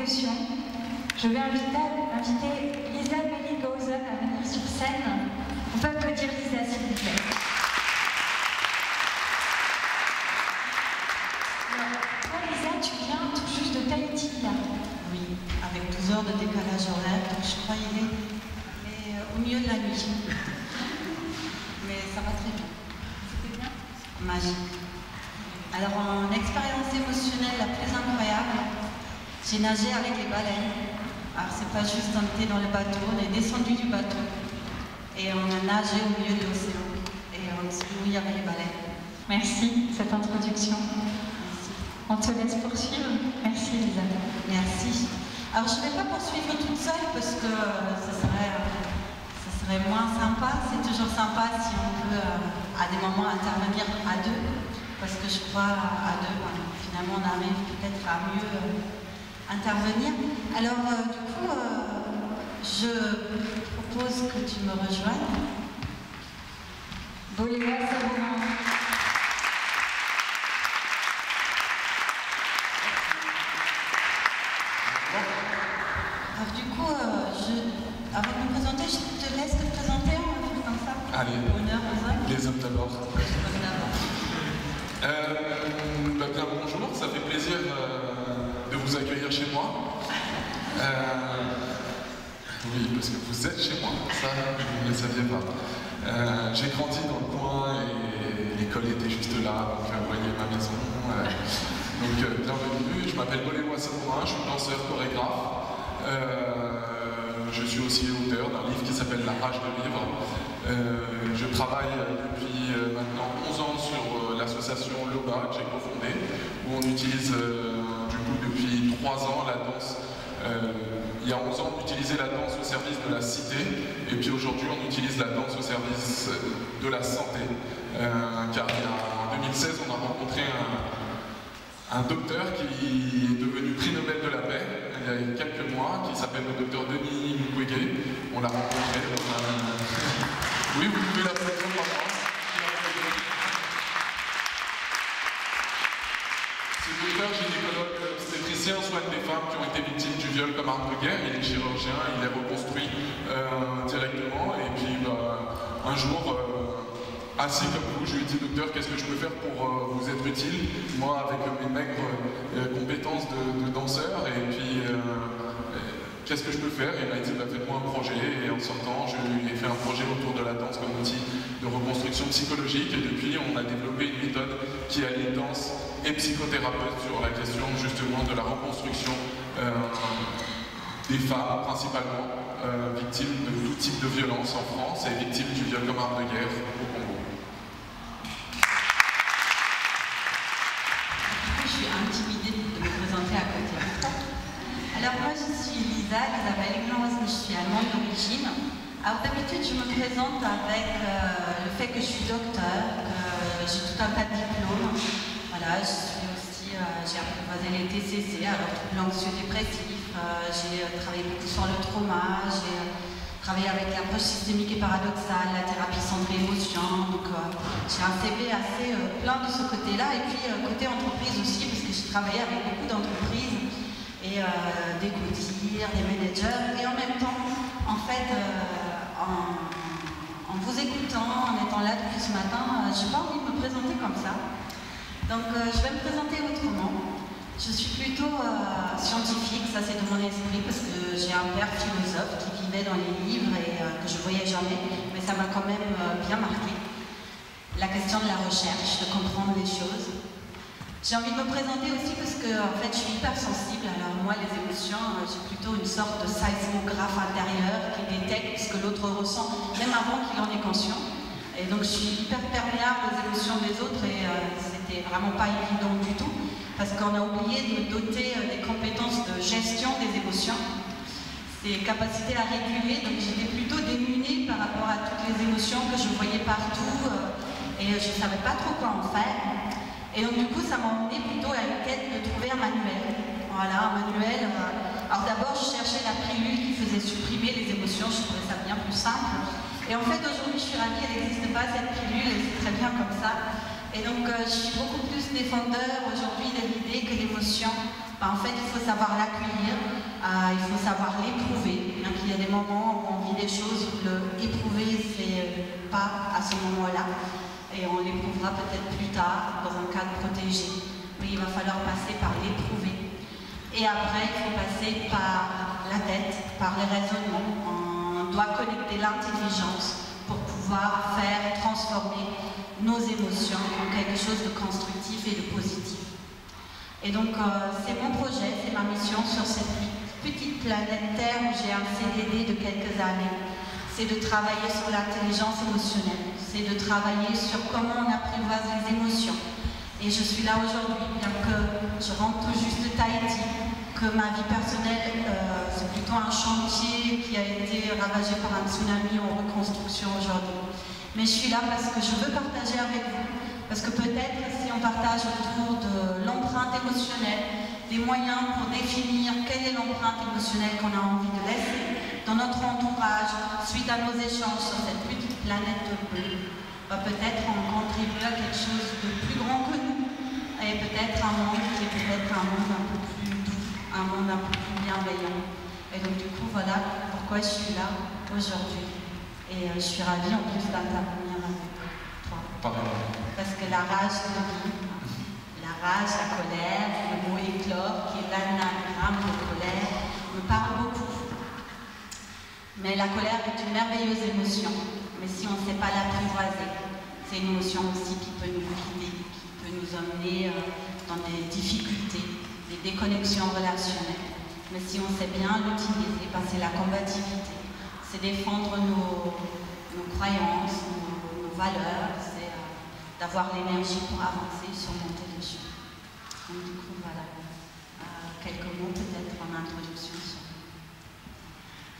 émotions. Je vais inviter Lisa Melly-Gausen à venir sur scène. On peut applaudir Lisa, s'il vous plaît. Toi, Lisa, tu viens tout juste de Tahiti, là. Oui, avec 12 heures de décalage horaire, donc je crois qu'il est au milieu de la nuit. Mais ça va très bien. C'était bien? Magique. Alors, en expérience émotionnelle la plus incroyable, j'ai nagé avec les baleines. Alors, c'est pas juste on était dans le bateau, on est descendu du bateau et on a nagé au milieu de l'océan. Et en dessous, il y avait les baleines. Merci pour cette introduction. Merci. On te laisse poursuivre. Merci, Lisa. Merci. Alors, je ne vais pas poursuivre toute seule parce que ça serait moins sympa. C'est toujours sympa si on peut, à des moments, intervenir à deux. Parce que je crois, à deux, finalement, on arrive peut-être à mieux intervenir. Alors, du coup, je propose que tu me rejoignes. Boléa Sabourin. Alors, du coup, avant de me présenter, je te laisse te présenter, on va faire comme ça. Allez, Honneur aux hommes. les hommes d'abord. Honneur d'abord. Bien bonjour, ça fait plaisir de vous accueillir chez moi. Oui, parce que vous êtes chez moi, ça vous ne le saviez pas. J'ai grandi dans le coin et l'école était juste là, donc vous voyez ma maison. Donc bienvenue, je m'appelle Boléa Sabourin, je suis danseur chorégraphe. Je suis aussi auteur d'un livre qui s'appelle La rage de vivre. Je travaille depuis maintenant 11 ans sur l'association LOBA que j'ai cofondée, où on utilise du coup depuis 3 ans la danse. Il y a 11 ans, on utilisait la danse au service de la cité, et puis aujourd'hui, on utilise la danse au service de la santé. Car en 2016, on a rencontré un docteur qui est devenu prix Nobel de la paix il y a quelques mois, qui s'appelle le docteur Denis Mukwege. On l'a rencontré. Oui, vous pouvez l'applaudir par moi. Ce docteur gynécologue obstétricien soigne des femmes qui ont été victimes du viol comme arme de guerre. Il est chirurgien, il les reconstruit directement. Et puis un jour, assis comme vous, je lui ai dit, docteur, qu'est-ce que je peux faire pour vous être utile? Moi, avec mes maigres compétences de danseur, et puis qu'est-ce que je peux faire? Il m'a dit, faites-moi un projet. Et en sortant, je lui ai fait un projet autour de la danse comme outil de reconstruction psychologique. Et depuis, on a développé une méthode qui allie danse et psychothérapeute sur la question justement de la reconstruction des femmes, principalement victimes de tout type de violence en France et victimes du viol comme arme de guerre au Congo. Je suis intimidée de me présenter à côté. Alors moi je suis Lisa Melly-Gausen, je suis allemande d'origine. Alors d'habitude je me présente avec le fait que je suis docteur, que j'ai tout un tas de diplômes. Voilà, j'ai apprivoisé les TCC, alors troubles anxieux-dépressifs, j'ai travaillé beaucoup sur le trauma, j'ai travaillé avec l'approche systémique et paradoxale, la thérapie centrée émotion, donc j'ai un CV assez plein de ce côté-là, et puis côté entreprise aussi, parce que j'ai travaillé avec beaucoup d'entreprises, et des coutiers, des managers, et en même temps, en fait, en vous écoutant, en étant là depuis ce matin, j'ai pas envie de me présenter comme ça. Donc je vais me présenter autrement. Je suis plutôt scientifique, ça c'est de mon esprit, parce que j'ai un père philosophe qui vivait dans les livres et que je ne voyais jamais, mais ça m'a quand même bien marqué. La question de la recherche, de comprendre les choses. J'ai envie de me présenter aussi parce que en fait, je suis hyper sensible. Alors moi, les émotions, j'ai plutôt une sorte de seismographe intérieur qui détecte ce que l'autre ressent, même avant qu'il en ait conscience. Et donc je suis hyper perméable aux émotions des autres et c'était vraiment pas évident du tout parce qu'on a oublié de me doter des compétences de gestion des émotions, des capacités à réguler, donc j'étais plutôt démunie par rapport à toutes les émotions que je voyais partout et je ne savais pas trop quoi en faire. Et donc du coup ça m'a emmené plutôt à une quête de trouver un manuel. Voilà, un manuel. Alors d'abord je cherchais la pilule qui faisait supprimer les émotions, je trouvais ça bien plus simple. Et en fait, aujourd'hui, je suis ravie, elle n'existe pas, cette pilule, et c'est très bien comme ça. Et donc, je suis beaucoup plus défendeur aujourd'hui de l'idée que l'émotion, en fait, il faut savoir l'accueillir, Il faut savoir l'éprouver. Donc, il y a des moments où on vit des choses où l'éprouver, c'est pas à ce moment-là. Et on l'éprouvera peut-être plus tard, dans un cadre protégé. Mais il va falloir passer par l'éprouver. Et après, il faut passer par la tête, par les raisonnements. On doit connecter l'intelligence pour pouvoir faire transformer nos émotions en quelque chose de constructif et de positif. Et donc, c'est mon projet, c'est ma mission sur cette petite planète Terre où j'ai un CDD de quelques années. C'est de travailler sur l'intelligence émotionnelle, c'est de travailler sur comment on apprivoise les émotions. Et je suis là aujourd'hui, bien que je rentre tout juste de Tahiti, que ma vie personnelle, c'est plutôt un chantier qui a été ravagé par un tsunami en reconstruction aujourd'hui. Mais je suis là parce que je veux partager avec vous. Parce que peut-être si on partage autour de l'empreinte émotionnelle, des moyens pour définir quelle est l'empreinte émotionnelle qu'on a envie de laisser dans notre entourage, suite à nos échanges sur cette petite planète bleue, peut-être on contribue à quelque chose de plus grand que nous, et peut-être un monde qui est peut-être un monde un peu plus doux, un monde un peu plus bienveillant. Et donc du coup, voilà pourquoi je suis là aujourd'hui. Et je suis ravie en plus d'intervenir avec toi. Parce que la rage de vie, la rage, la colère, le mot éclore, qui est l'anagramme de colère, me parle beaucoup. Mais la colère est une merveilleuse émotion. Mais si on ne sait pas l'apprivoiser, c'est une émotion aussi qui peut nous guider, qui peut nous emmener dans des difficultés, des déconnexions relationnelles. Mais si on sait bien l'utiliser, c'est la combativité. C'est défendre nos croyances, nos valeurs, c'est d'avoir l'énergie pour avancer, surmonter les choses. Donc du coup, voilà, quelques mots peut-être en introduction.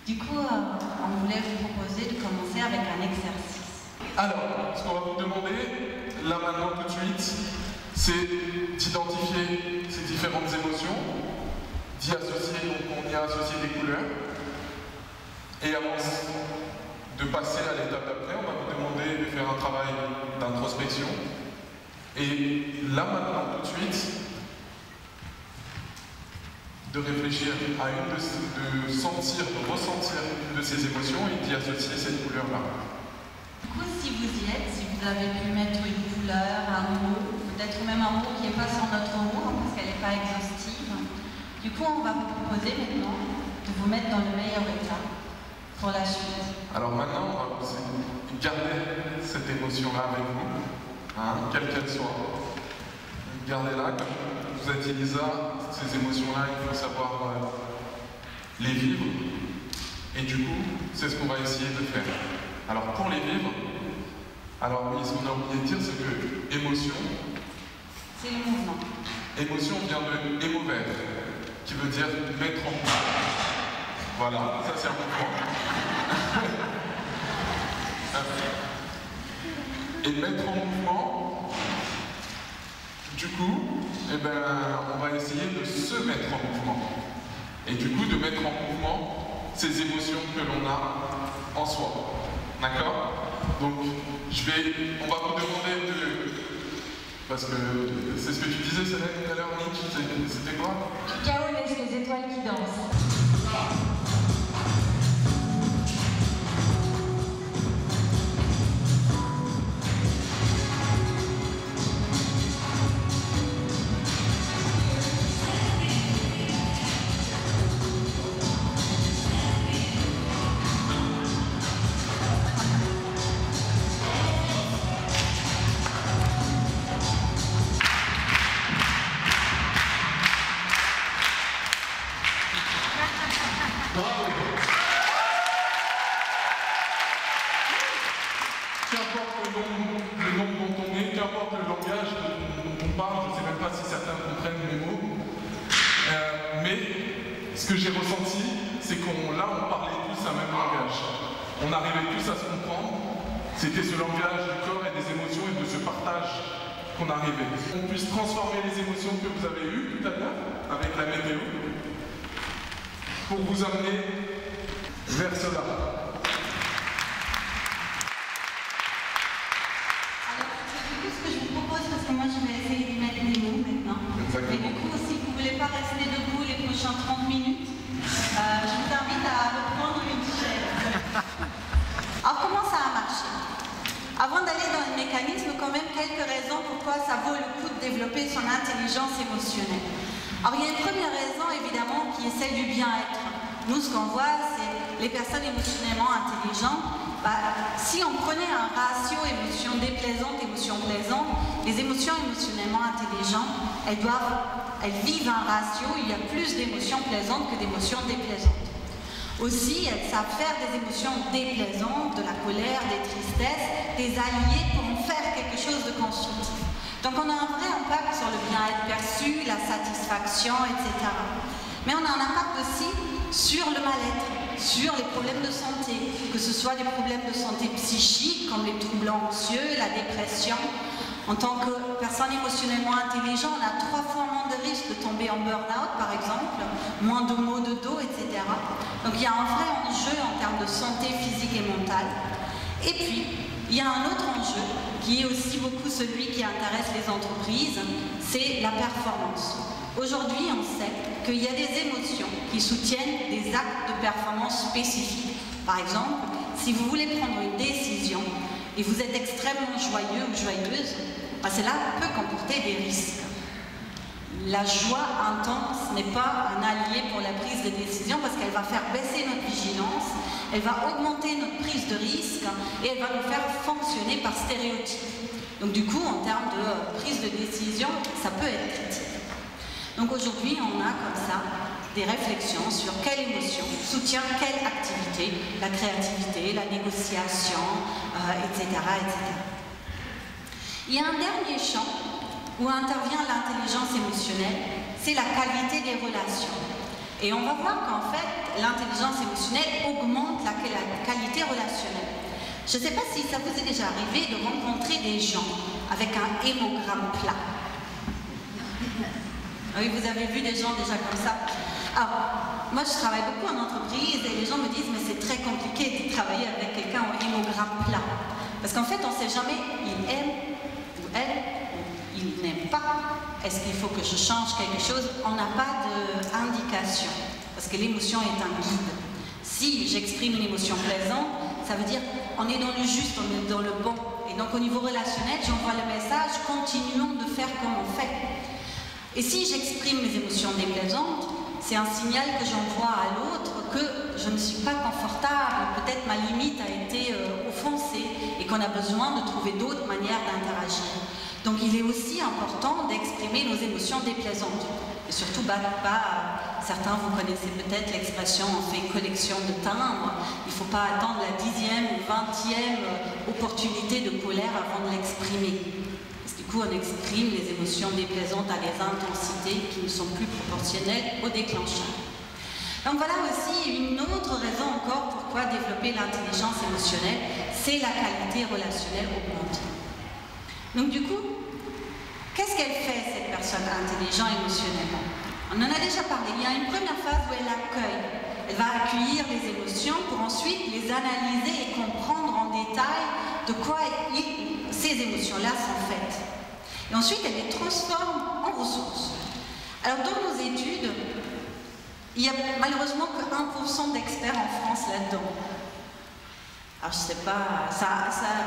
Du coup, on voulait vous proposer de commencer avec un exercice. Alors, ce qu'on va vous demander, là maintenant tout de suite, c'est d'identifier ces différentes émotions, d'y associer, donc on y a associé des couleurs, et avant de passer à l'étape d'après, on va vous demander de faire un travail d'introspection. Et là maintenant tout de suite, de réfléchir à de sentir, de ressentir une de ces émotions et d'y associer cette couleur-là. Du coup, si vous y êtes, si vous avez pu mettre une couleur, un mot, peut-être même un mot qui n'est pas sur notre mot, parce qu'elle n'est pas exhaustive, du coup, on va vous proposer maintenant de vous mettre dans le meilleur état pour la suite. Alors maintenant, on va vous garder cette émotion-là avec vous, hein, quelle qu'elle soit. Gardez-la, comme vous êtes Elisa, ces émotions-là, il faut savoir les vivre. Et du coup, c'est ce qu'on va essayer de faire. Alors pour les vivre, alors oui, ce qu'on a oublié de dire, c'est que émotion, c'est le mouvement. Émotion vient de émover, qui veut dire mettre en mouvement. Voilà, ça c'est un mouvement. Et mettre en mouvement, du coup, eh ben, on va essayer de se mettre en mouvement. Et du coup, de mettre en mouvement ces émotions que l'on a en soi. D'accord? Donc, on va vous demander de... Parce que c'est ce que tu disais, Céline, tout à l'heure, Nick, c'était quoi? Chaos laisse les étoiles qui dansent. Ce que j'ai ressenti, c'est qu'on parlait tous un même langage. On arrivait tous à se comprendre. C'était ce langage du corps et des émotions et de ce partage qu'on arrivait. On puisse transformer les émotions que vous avez eues tout à l'heure avec la météo pour vous amener vers cela. Alors, du coup, ce que je vous propose, parce que moi je vais essayer de mettre les mots maintenant. Exactement. Mais du coup, si vous ne voulez pas rester debout les prochains 30 minutes, l'intelligence émotionnelle. Alors il y a une première raison évidemment qui est celle du bien-être. Nous ce qu'on voit c'est les personnes émotionnellement intelligentes, si on prenait un ratio émotion déplaisante, émotion plaisante, les émotions émotionnellement intelligentes, elles vivent un ratio, il y a plus d'émotions plaisantes que d'émotions déplaisantes. Aussi, elles savent faire des émotions déplaisantes, de la colère, des tristesses, des alliés pour en faire quelque chose de constructif. Donc on a un vrai impact sur le bien-être perçu, la satisfaction, etc. Mais on a un impact aussi sur le mal-être, sur les problèmes de santé, que ce soit des problèmes de santé psychique, comme les troubles anxieux, la dépression. En tant que personne émotionnellement intelligente, on a 3 fois moins de risque de tomber en burn-out, par exemple, moins de maux de dos, etc. Donc il y a un vrai enjeu en termes de santé physique et mentale. Et puis, il y a un autre enjeu, qui est aussi beaucoup celui qui intéresse les entreprises, c'est la performance. Aujourd'hui, on sait qu'il y a des émotions qui soutiennent des actes de performance spécifiques. Par exemple, si vous voulez prendre une décision et vous êtes extrêmement joyeux ou joyeuse, cela peut comporter des risques. La joie intense n'est pas un allié pour la prise de décision parce qu'elle va faire baisser notre vigilance, elle va augmenter notre prise de risque et elle va nous faire fonctionner par stéréotype. Donc du coup, en termes de prise de décision, ça peut être critique. Donc aujourd'hui, on a comme ça des réflexions sur quelle émotion soutient quelle activité, la créativité, la négociation, etc., etc. Il y a un dernier champ où intervient l'intelligence émotionnelle, c'est la qualité des relations. Et on va voir qu'en fait, l'intelligence émotionnelle augmente la qualité relationnelle. Je ne sais pas si ça vous est déjà arrivé de rencontrer des gens avec un hémogramme plat. Oui, vous avez vu des gens déjà comme ça. Alors, moi je travaille beaucoup en entreprise et les gens me disent mais c'est très compliqué de travailler avec quelqu'un au hémogramme plat. Parce qu'en fait, on ne sait jamais, il aime ou elle, ou il n'aime pas. Est-ce qu'il faut que je change quelque chose? On n'a pas d'indication. Parce que l'émotion est un guide. Si j'exprime une émotion plaisante, ça veut dire on est dans le juste, on est dans le bon. Et donc au niveau relationnel, j'envoie le message, continuons de faire comme on fait. Et si j'exprime mes émotions déplaisantes, c'est un signal que j'envoie à l'autre que je ne suis pas confortable, peut-être ma limite a été offensée et qu'on a besoin de trouver d'autres manières d'interagir. Donc il est aussi important d'exprimer nos émotions déplaisantes. Et surtout, certains vous connaissez peut-être l'expression on fait une collection de timbres, il ne faut pas attendre la 10e ou 20e opportunité de colère avant de l'exprimer. Du coup, on exprime les émotions déplaisantes à des intensités qui ne sont plus proportionnelles au déclencheur. Donc voilà aussi une autre raison encore pourquoi développer l'intelligence émotionnelle, c'est la qualité relationnelle augmentée. Donc du coup, qu'est-ce qu'elle fait cette personne intelligente émotionnellement? On en a déjà parlé, il y a une première phase où elle accueille. Elle va accueillir les émotions pour ensuite les analyser et comprendre en détail de quoi ces émotions-là sont faites. Et ensuite, elle les transforme en ressources. Alors, dans nos études, il n'y a malheureusement que 1% d'experts en France là-dedans. Alors, je ne sais pas,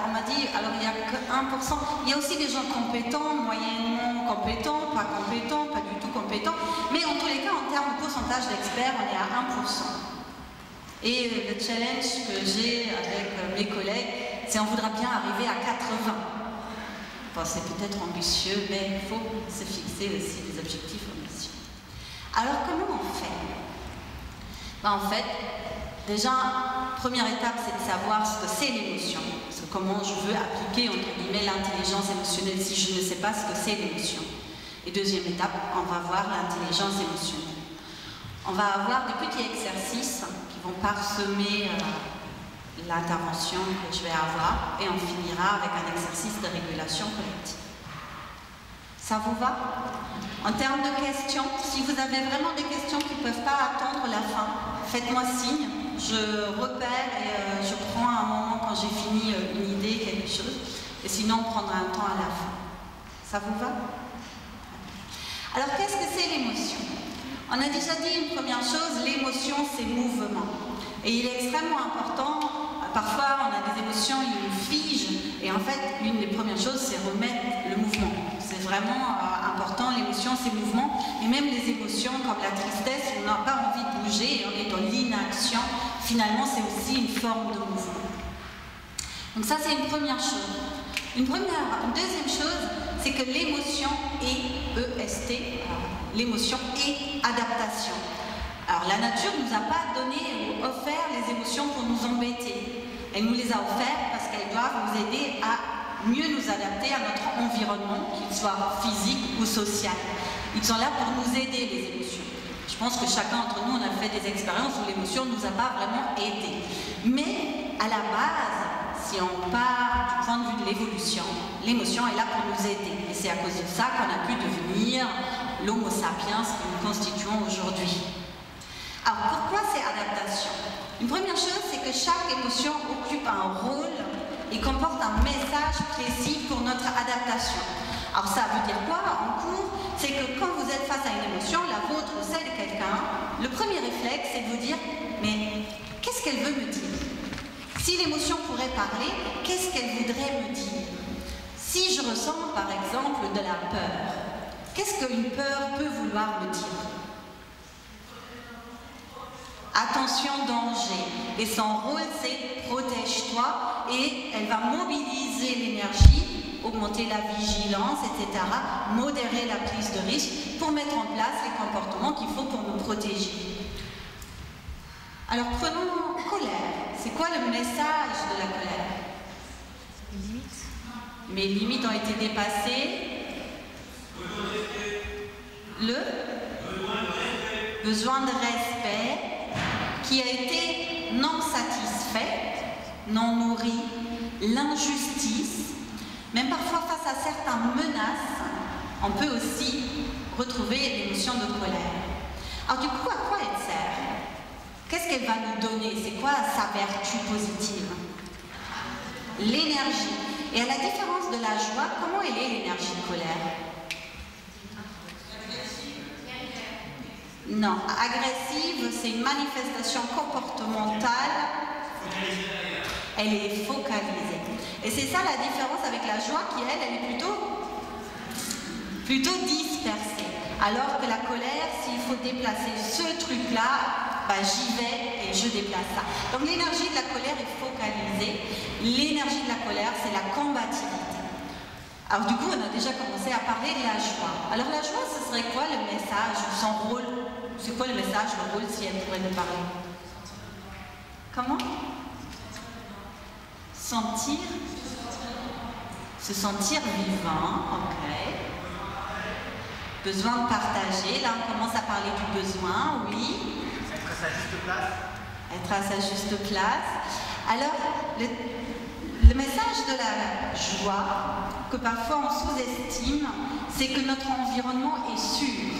on m'a dit, alors il n'y a que 1%. Il y a aussi des gens compétents, moyennement compétents, pas du tout compétents. Mais en tous les cas, en termes de pourcentage d'experts, on est à 1%. Et le challenge que j'ai avec mes collègues, c'est on voudra bien arriver à 80. Bon, c'est peut-être ambitieux, mais il faut se fixer aussi des objectifs ambitieux. Alors, comment on fait? En fait, déjà, première étape, c'est de savoir ce que c'est l'émotion. Comment je veux appliquer, entre guillemets, l'intelligence émotionnelle si je ne sais pas ce que c'est l'émotion. Et deuxième étape, on va voir l'intelligence émotionnelle. On va avoir des petits exercices qui vont parsemer l'intervention que je vais avoir et on finira avec un exercice de régulation collective. Ça vous va? En termes de questions, si vous avez vraiment des questions qui ne peuvent pas attendre la fin, faites-moi signe, je repère et je prends un moment quand j'ai fini une idée, quelque chose, et sinon on prendra un temps à la fin. Ça vous va? Alors qu'est-ce que c'est l'émotion? On a déjà dit une première chose, l'émotion c'est mouvement. Et il est extrêmement important. Parfois, on a des émotions, ils nous figent et Et en fait, une des premières choses, c'est remettre le mouvement. C'est vraiment important, l'émotion, c'est le mouvement. Et même les émotions comme la tristesse, on n'a pas envie de bouger et on est dans l'inaction. Finalement, c'est aussi une forme de mouvement. Donc ça, c'est une première chose. Une deuxième chose, c'est que l'émotion est EST, l'émotion est adaptation. Alors la nature ne nous a pas donné ou offert les émotions pour nous embêter. Elle nous les a offertes parce qu'elles doivent nous aider à mieux nous adapter à notre environnement, qu'il soit physique ou social. Ils sont là pour nous aider, les émotions. Je pense que chacun d'entre nous, on a fait des expériences où l'émotion ne nous a pas vraiment aidés. Mais à la base, si on part du point de vue de l'évolution, l'émotion est là pour nous aider. Et c'est à cause de ça qu'on a pu devenir l'homo sapiens que nous constituons aujourd'hui. Alors pourquoi c'est adaptation? Une première chose, c'est que chaque émotion occupe un rôle et comporte un message précis pour notre adaptation. Alors ça veut dire quoi en cours? C'est que quand vous êtes face à une émotion, la vôtre ou celle de quelqu'un, le premier réflexe, c'est de vous dire « mais qu'est-ce qu'elle veut me dire ?» Si l'émotion pourrait parler, qu'est-ce qu'elle voudrait me dire? Si je ressens par exemple de la peur, qu'est-ce qu'une peur peut vouloir me dire? Attention, danger. Et son rôle, c'est protège-toi, et elle va mobiliser l'énergie, augmenter la vigilance, etc., modérer la prise de risque pour mettre en place les comportements qu'il faut pour nous protéger. Alors prenons colère. C'est quoi le message de la colère? Mes limites ont été dépassées. Le besoin de respect qui a été non satisfait, non nourri, l'injustice, même parfois face à certaines menaces, on peut aussi retrouver l'émotion de colère. Alors du coup, à quoi elle sert? Qu'est-ce qu'elle va nous donner? C'est quoi sa vertu positive? L'énergie. Et à la différence de la joie, comment elle est l'énergie de colère? Non, agressive, c'est une manifestation comportementale. Elle est focalisée. Et c'est ça la différence avec la joie qui, elle est plutôt dispersée. Alors que la colère, s'il faut déplacer ce truc-là, j'y vais et je déplace ça. Donc l'énergie de la colère est focalisée. L'énergie de la colère, c'est la combativité. Alors du coup, on a déjà commencé à parler de la joie. Alors la joie, ce serait quoi le message, son rôle? C'est quoi le message, le rôle, si elle pourrait nous parler? Comment? Sentir? Se sentir vivant, ok. Besoin de partager, là on commence à parler du besoin, oui. Être à sa juste place. Être à sa juste place. Alors, le message de la joie, que parfois on sous-estime, c'est que notre environnement est sûr.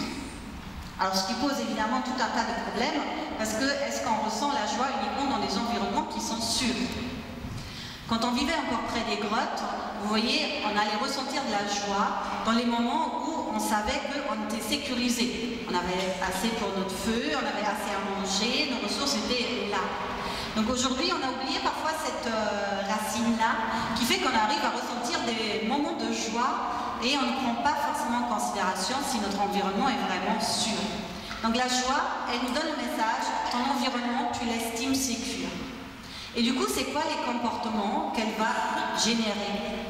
Alors, ce qui pose évidemment tout un tas de problèmes, parce que est-ce qu'on ressent la joie uniquement dans des environnements qui sont sûrs? Quand on vivait encore près des grottes, vous voyez, on allait ressentir de la joie dans les moments où on savait qu'on était sécurisé. On avait assez pour notre feu, on avait assez à manger, nos ressources étaient là. Donc aujourd'hui, on a oublié parfois cette racine-là qui fait qu'on arrive à ressentir des moments de joie et on ne prend pas forcément en considération si notre environnement est vraiment sûr. Donc la joie, elle nous donne le message, ton environnement, tu l'estimes sécure. Et du coup, c'est quoi les comportements qu'elle va générer?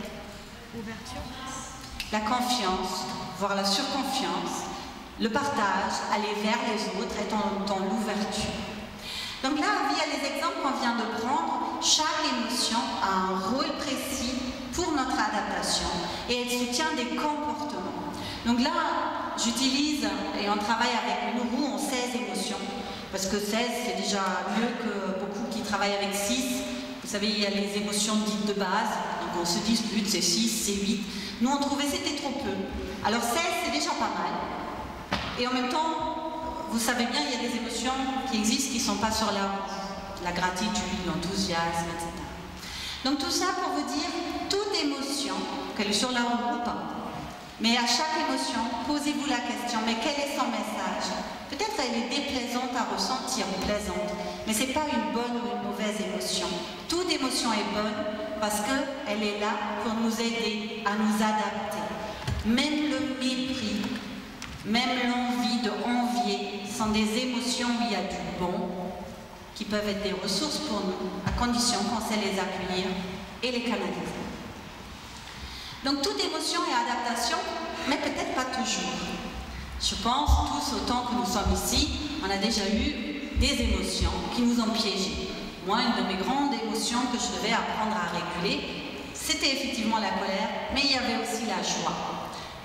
Ouverture. La confiance, voire la surconfiance, le partage, aller vers les autres, être dans l'ouverture. Donc là, via les exemples qu'on vient de prendre, chaque émotion a un rôle précis pour notre adaptation et elle soutient des comportements. Donc là, j'utilise et on travaille avec une roue en 16 émotions, parce que 16 c'est déjà mieux que beaucoup qui travaillent avec 6. Vous savez, il y a les émotions dites de base, donc on se dispute, c'est 6, c'est 8. Nous on trouvait que c'était trop peu. Alors 16 c'est déjà pas mal. Et en même temps, vous savez bien, il y a des émotions qui existent qui ne sont pas sur la roue. La gratitude, l'enthousiasme, etc. Donc tout ça pour vous dire, toute émotion, qu'elle est sur la roue ou pas, Mais à chaque émotion, posez-vous la question, mais quel est son message? Peut-être elle est déplaisante à ressentir ou plaisante, mais ce n'est pas une bonne ou une mauvaise émotion. Toute émotion est bonne parce qu'elle est là pour nous aider à nous adapter. Même le mépris, même l'envie de envier sont des émotions où il y a du bon, qui peuvent être des ressources pour nous, à condition qu'on sait les accueillir et les canaliser. Donc toute émotion est adaptation, mais peut-être pas toujours. Je pense tous, autant que nous sommes ici, on a déjà eu des émotions qui nous ont piégés. Moi, une de mes grandes émotions que je devais apprendre à réguler, c'était effectivement la colère, mais il y avait aussi la joie.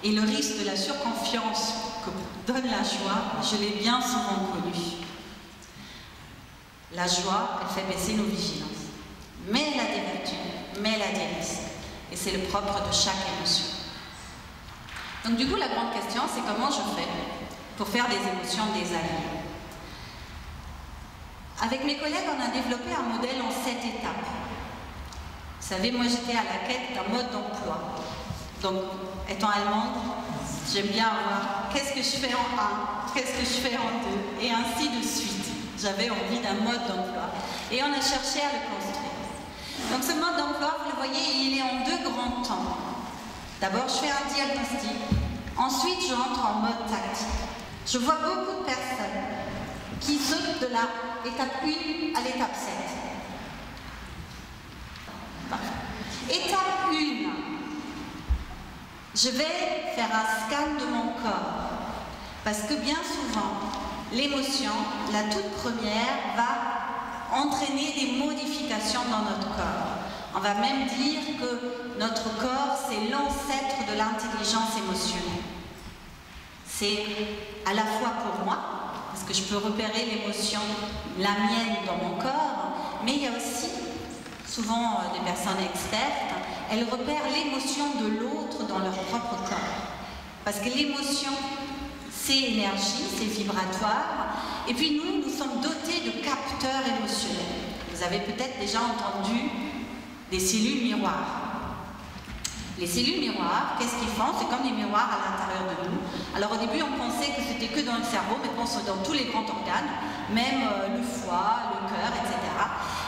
Et le risque de la surconfiance que donne la joie, je l'ai bien souvent connu. La joie, elle fait baisser nos vigilances. Mais elle a des vertus, mais elle a des risques. Et c'est le propre de chaque émotion. Donc du coup, la grande question, c'est comment je fais pour faire des émotions des alliés. Avec mes collègues, on a développé un modèle en 7 étapes. Vous savez, moi j'étais à la quête d'un mode d'emploi. Donc, étant allemande, j'aime bien voir qu'est-ce que je fais en 1, qu'est-ce que je fais en 2, et ainsi de suite. J'avais envie d'un mode d'emploi. Et on a cherché à le construire. Donc ce mode d'emploi, vous le voyez, il est en 2 grands temps. D'abord, je fais un diagnostic. Ensuite, je rentre en mode tactique. Je vois beaucoup de personnes qui sautent de la étape 1 à l'étape 7. Étape 1. Je vais faire un scan de mon corps. Parce que bien souvent, l'émotion, la toute première, va entraîner des modifications dans notre corps. On va même dire que notre corps, c'est l'ancêtre de l'intelligence émotionnelle. C'est à la fois pour moi, parce que je peux repérer l'émotion, la mienne dans mon corps, mais il y a aussi, souvent des personnes expertes, elles repèrent l'émotion de l'autre dans leur propre corps. Parce que l'émotion, c'est énergie, c'est vibratoire, et puis nous sommes dotés de capteurs émotionnels. Vous avez peut-être déjà entendu des cellules miroirs. Les cellules miroirs, qu'est-ce qu'ils font? C'est comme des miroirs à l'intérieur de nous. Alors au début, on pensait que c'était que dans le cerveau, maintenant c'est dans tous les grands organes, même le foie, le cœur, etc.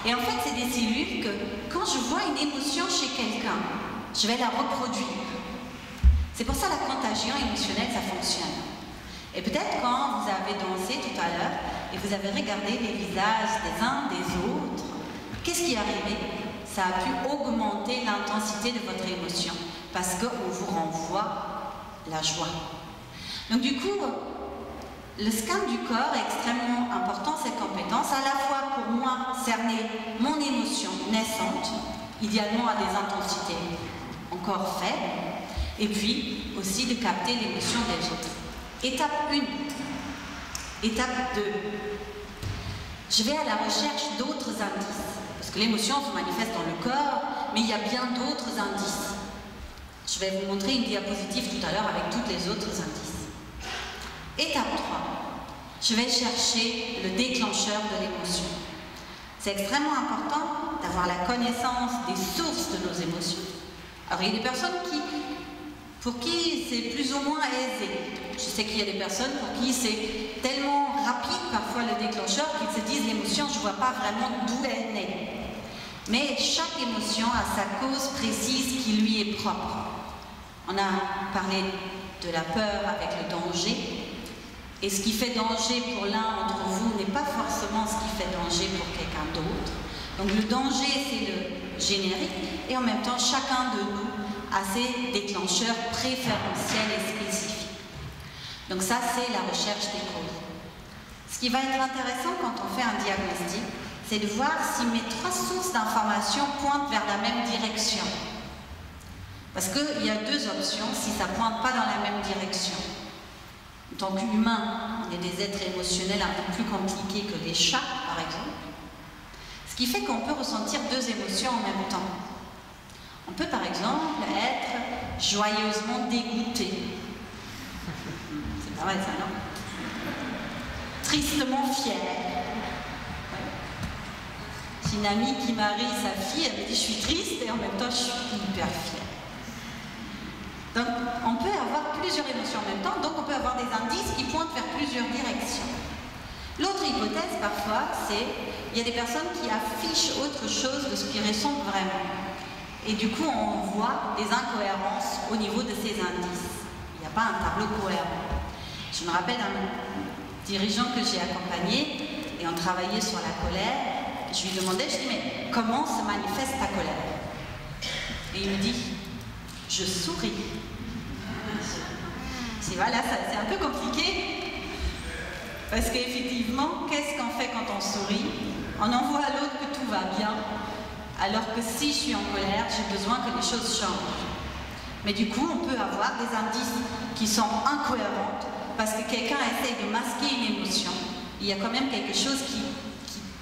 Et en fait, c'est des cellules que, quand je vois une émotion chez quelqu'un, je vais la reproduire. C'est pour ça la contagion émotionnelle, ça fonctionne. Et peut-être quand vous avez dansé tout à l'heure, et vous avez regardé les visages des uns des autres, qu'est-ce qui est arrivé? Ça a pu augmenter l'intensité de votre émotion, parce qu'on vous renvoie la joie. Donc du coup, le scan du corps est extrêmement important, cette compétence, à la fois pour moi cerner mon émotion naissante, idéalement à des intensités encore faibles, et puis aussi de capter l'émotion des autres. Étape 1. Étape 2. Je vais à la recherche d'autres indices. Parce que l'émotion se manifeste dans le corps, mais il y a bien d'autres indices. Je vais vous montrer une diapositive tout à l'heure avec tous les autres indices. Étape 3. Je vais chercher le déclencheur de l'émotion. C'est extrêmement important d'avoir la connaissance des sources de nos émotions. Alors il y a des personnes pour qui c'est plus ou moins aisé. Je sais qu'il y a des personnes pour qui c'est tellement rapide parfois le déclencheur qu'ils se disent l'émotion, je ne vois pas vraiment d'où elle naît. Mais chaque émotion a sa cause précise qui lui est propre. On a parlé de la peur avec le danger. Et ce qui fait danger pour l'un d'entre vous n'est pas forcément ce qui fait danger pour quelqu'un d'autre. Donc le danger, c'est le générique. Et en même temps, chacun de nous a ses déclencheurs préférentiels et spécifiques. Donc ça, c'est la recherche des causes. Ce qui va être intéressant quand on fait un diagnostic, c'est de voir si mes 3 sources d'informations pointent vers la même direction. Parce qu'il y a 2 options si ça ne pointe pas dans la même direction. En tant qu'humain, on est des êtres émotionnels un peu plus compliqués que les chats, par exemple. Ce qui fait qu'on peut ressentir 2 émotions en même temps. On peut par exemple être joyeusement dégoûté. C'est pas mal ça, non? Tristement fier. J'ai une amie qui marie sa fille, elle me dit je suis triste et en même temps je suis hyper fière. Donc on peut avoir plusieurs émotions en même temps, donc on peut avoir des indices qui pointent vers plusieurs directions. L'autre hypothèse parfois, c'est il y a des personnes qui affichent autre chose de ce qu'ils ressentent vraiment. Et du coup on voit des incohérences au niveau de ces indices. Il n'y a pas un tableau cohérent. Je me rappelle d'un dirigeant que j'ai accompagné et on travaillait sur la colère. Je lui demandais, je dis mais comment se manifeste ta colère? Et il me dit, je souris. Je dis voilà, c'est un peu compliqué parce qu'effectivement, qu'est-ce qu'on fait quand on sourit? On envoie à l'autre que tout va bien, alors que si je suis en colère, j'ai besoin que les choses changent. Mais du coup, on peut avoir des indices qui sont incohérents parce que quelqu'un essaye de masquer une émotion. Il y a quand même quelque chose qui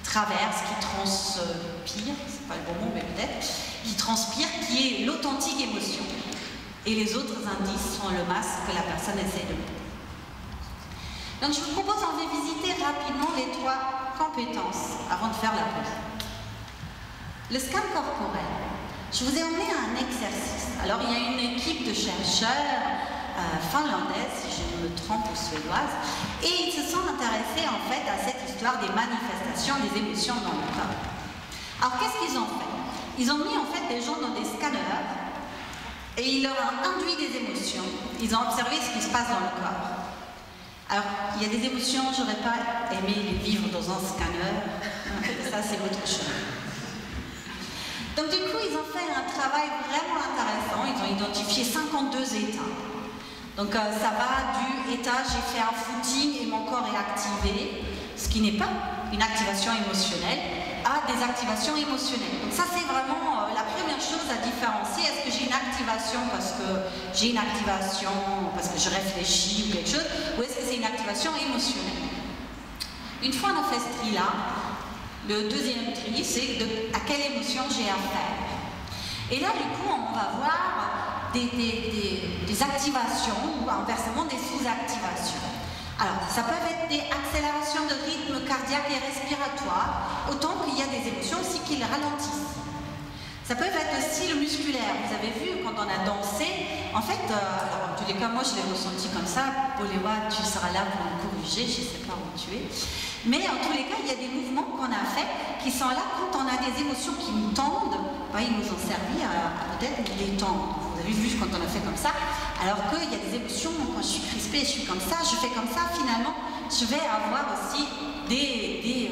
traverse, qui transpire, c'est pas le bon mot, mais peut-être, qui transpire, qui est l'authentique émotion. Et les autres indices sont le masque que la personne essaie de mettre. Donc je vous propose de visiter rapidement les 3 compétences avant de faire la pause. Le scan corporel. Je vous ai emmené à un exercice. Alors il y a une équipe de chercheurs finlandaises, si je ne me trompe, ou suédoises, et ils se sont intéressés en fait à cette histoire des manifestations des émotions dans le corps. Alors qu'est-ce qu'ils ont fait? Ils ont mis en fait des gens dans des scanners et ils leur ont induit des émotions. Ils ont observé ce qui se passe dans le corps. Alors, il y a des émotions, j'aurais pas aimé les vivre dans un scanner. Ça, c'est autre chose. Donc, du coup, ils ont fait un travail vraiment intéressant. Ils ont identifié 52 états. Donc, ça va du état, j'ai fait un footing et mon corps est activé, ce qui n'est pas une activation émotionnelle, à des activations émotionnelles. Donc, ça, c'est vraiment la première chose à différencier. Est-ce que j'ai une activation parce que j'ai une activation, parce que je réfléchis ou quelque chose, ou est-ce que c'est une activation émotionnelle? Une fois on a fait ce tri-là, le deuxième tri, c'est à quelle émotion j'ai affaire. Et là, du coup, on va voir des activations ou inversement des sous-activations. Alors, ça peut être des accélérations de rythme cardiaque et respiratoire, autant qu'il y a des émotions aussi qui les ralentissent. Ça peut être aussi le musculaire. Vous avez vu, quand on a dansé, en fait, alors en tous les cas, moi je l'ai ressenti comme ça. Poléwa, tu seras là pour me corriger, je ne sais pas où tu es. Mais en tous les cas, il y a des mouvements qu'on a faits qui sont là quand on a des émotions qui nous tendent. Ben, ils nous ont servi à peut-être nous détendre. Vous avez vu quand on a fait comme ça. Alors qu'il y a des émotions, quand je suis crispée, je suis comme ça, je fais comme ça, finalement, je vais avoir aussi des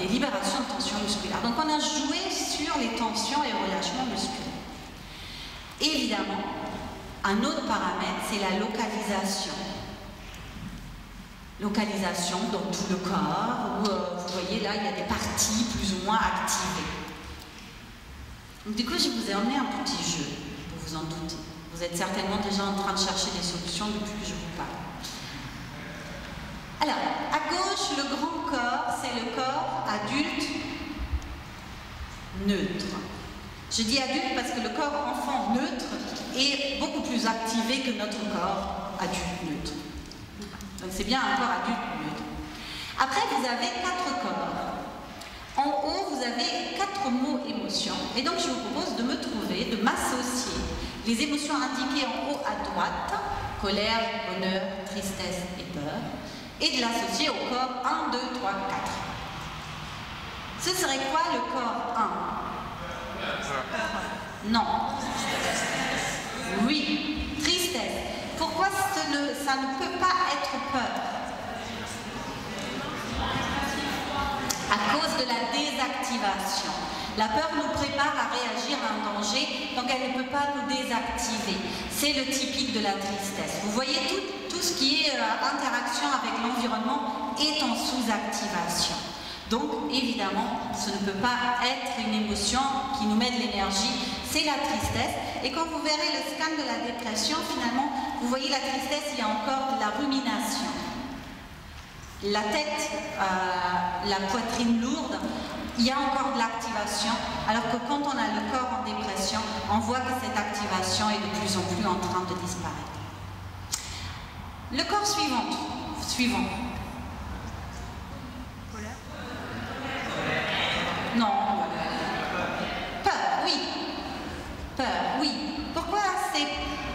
libérations de tension musculaire. Donc on a joué sur les tensions et relâchements musculaires. Évidemment, un autre paramètre, c'est la localisation. Localisation dans tout le corps, où vous voyez là, il y a des parties plus ou moins activées. Donc, du coup, je vous ai emmené un petit jeu, pour vous en douter. Vous êtes certainement déjà en train de chercher des solutions depuis que je vous parle. Alors, à gauche, le grand corps, c'est le corps adulte neutre. Je dis adulte parce que le corps enfant neutre est beaucoup plus activé que notre corps adulte neutre. Donc c'est bien un corps adulte neutre. Après, vous avez 4 corps. En haut, vous avez 4 mots émotions. Et donc, je vous propose de me trouver, de m'associer les émotions indiquées en haut à droite, colère, bonheur, tristesse et peur, et de l'associer au corps 1, 2, 3, 4. Ce serait quoi le corps 1? Non. Oui, tristesse. Pourquoi ça ne peut pas être peur? À cause de la désactivation. La peur nous prépare à réagir à un danger, donc elle ne peut pas nous désactiver. C'est le typique de la tristesse. Vous voyez, tout ce qui est interaction avec l'environnement est en sous-activation. Donc, évidemment, ce ne peut pas être une émotion qui nous met de l'énergie, c'est la tristesse. Et quand vous verrez le scan de la dépression, finalement, vous voyez la tristesse, il y a encore de la rumination. La tête, la poitrine lourde, il y a encore de l'activation, alors que quand on a le corps en dépression, on voit que cette activation est de plus en plus en train de disparaître. Le corps suivant. Non. Peur, oui. Peur, oui. Pourquoi c'est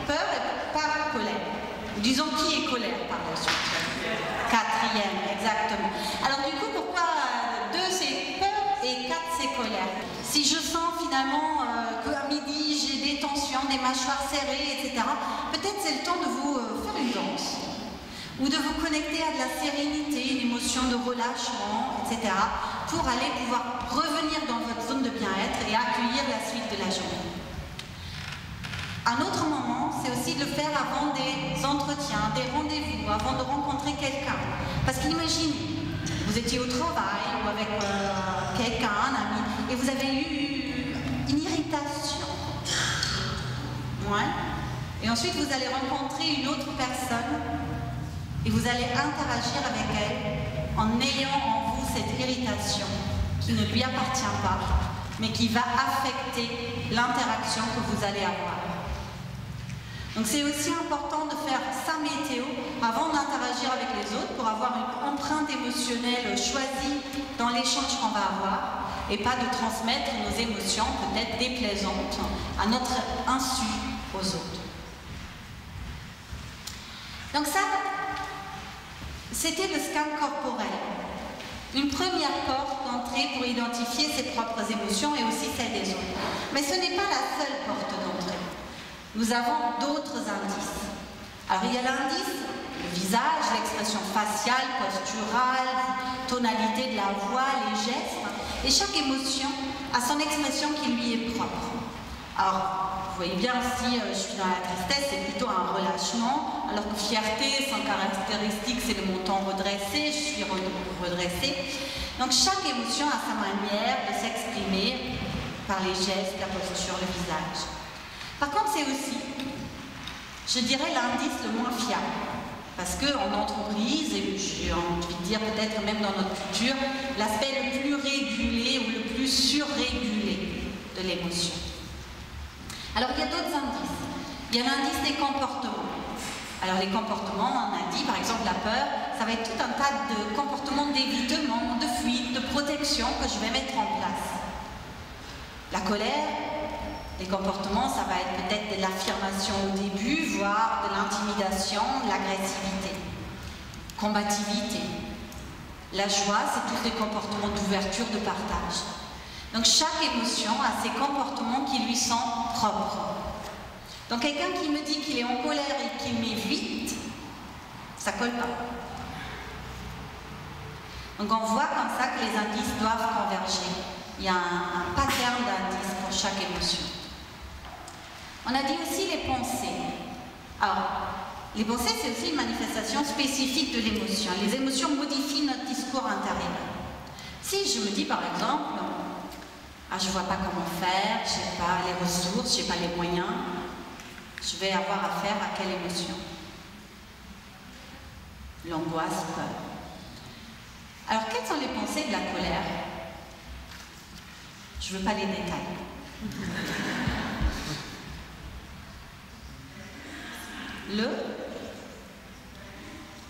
peur et pas disons qui est colère par la suite. Quatrième, exactement. Alors du coup, pourquoi 2 c'est peur et 4 c'est colère? Si je sens finalement qu'à midi j'ai des tensions, des mâchoires serrées, etc., peut-être c'est le temps de vous faire une danse ou de vous connecter à de la sérénité, une émotion de relâchement, etc., pour aller pouvoir revenir dans votre zone de bien-être et accueillir la suite de la journée. Un autre moment, c'est aussi de le faire avant des entretiens, des rendez-vous, avant de rencontrer quelqu'un. Parce qu'imaginez, vous étiez au travail ou avec quelqu'un, un ami, et vous avez eu une irritation. Ouais. Et ensuite, vous allez rencontrer une autre personne et vous allez interagir avec elle en ayant en vous cette irritation qui ne lui appartient pas, mais qui va affecter l'interaction que vous allez avoir. Donc c'est aussi important de faire sa météo avant d'interagir avec les autres pour avoir une empreinte émotionnelle choisie dans l'échange qu'on va avoir et pas de transmettre nos émotions peut-être déplaisantes à notre insu aux autres. Donc ça, c'était le scan corporel. Une première porte d'entrée pour identifier ses propres émotions et aussi celles des autres. Mais ce n'est pas la seule porte d'entrée. Nous avons d'autres indices. Alors il y a l'indice, le visage, l'expression faciale, posturale, tonalité de la voix, les gestes. Et chaque émotion a son expression qui lui est propre. Alors, vous voyez bien, si je suis dans la tristesse, c'est plutôt un relâchement, alors que fierté, sans caractéristique, c'est le menton redressé, je suis redressée. Donc chaque émotion a sa manière de s'exprimer par les gestes, la posture, le visage. Par contre, c'est aussi, je dirais, l'indice le moins fiable. Parce qu'en entreprise, et j'ai envie de dire peut-être même dans notre culture, l'aspect le plus régulé ou le plus surrégulé de l'émotion. Alors, il y a d'autres indices. Il y a l'indice des comportements. Alors, les comportements, on a dit, par exemple, la peur, ça va être tout un tas de comportements d'évitement, de fuite, de protection que je vais mettre en place. La colère, les comportements, ça va être peut-être de l'affirmation au début, voire de l'intimidation, de l'agressivité. Combativité. La joie, c'est tous des comportements d'ouverture, de partage. Donc chaque émotion a ses comportements qui lui sont propres. Donc quelqu'un qui me dit qu'il est en colère et qu'il m'évite, ça colle pas. Donc on voit comme ça que les indices doivent converger. Il y a un pattern d'indices pour chaque émotion. On a dit aussi les pensées. Alors, les pensées, c'est aussi une manifestation spécifique de l'émotion. Les émotions modifient notre discours intérieur. Si je me dis par exemple, je ne vois pas comment faire, je n'ai pas les ressources, je n'ai pas les moyens, je vais avoir affaire à quelle émotion? L'angoisse, peur. Alors, quelles sont les pensées de la colère? Je ne veux pas les détails.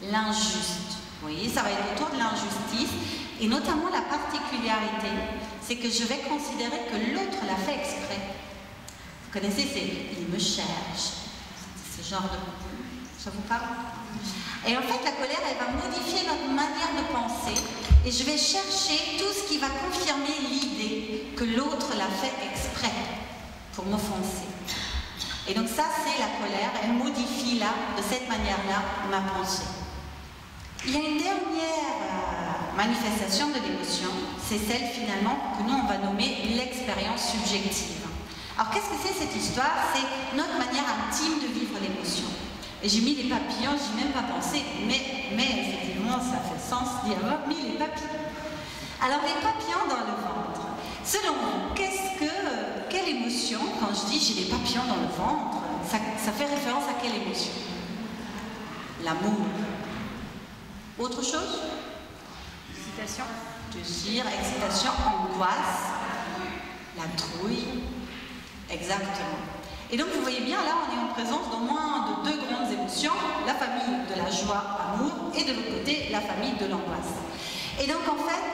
L'injuste. Vous voyez, ça va être autour de l'injustice et notamment la particularité, c'est que je vais considérer que l'autre l'a fait exprès. Vous connaissez, c'est « il me cherche ». C'est ce genre de... Ça vous parle? Et en fait, la colère, elle va modifier notre manière de penser et je vais chercher tout ce qui va confirmer l'idée que l'autre l'a fait exprès pour m'offenser. Et donc ça, c'est la colère, elle modifie là, de cette manière-là, ma pensée. Il y a une dernière manifestation de l'émotion, c'est celle finalement que nous on va nommer l'expérience subjective. Alors qu'est-ce que c'est cette histoire? C'est notre manière intime de vivre l'émotion. Et j'ai mis les papillons, j'y ai même pas pensé, mais effectivement ça fait sens d'y avoir mis les papillons. Alors les papillons dans le ventre, selon vous, quelle émotion, quand je dis j'ai des papillons dans le ventre, ça fait référence à quelle émotion? L'amour. Autre chose? Excitation. Désir, excitation, angoisse, la trouille. Exactement. Et donc vous voyez bien, là on est en présence d'au moins de deux grandes émotions, la famille de la joie, amour, et de l'autre côté, la famille de l'angoisse. Et donc en fait,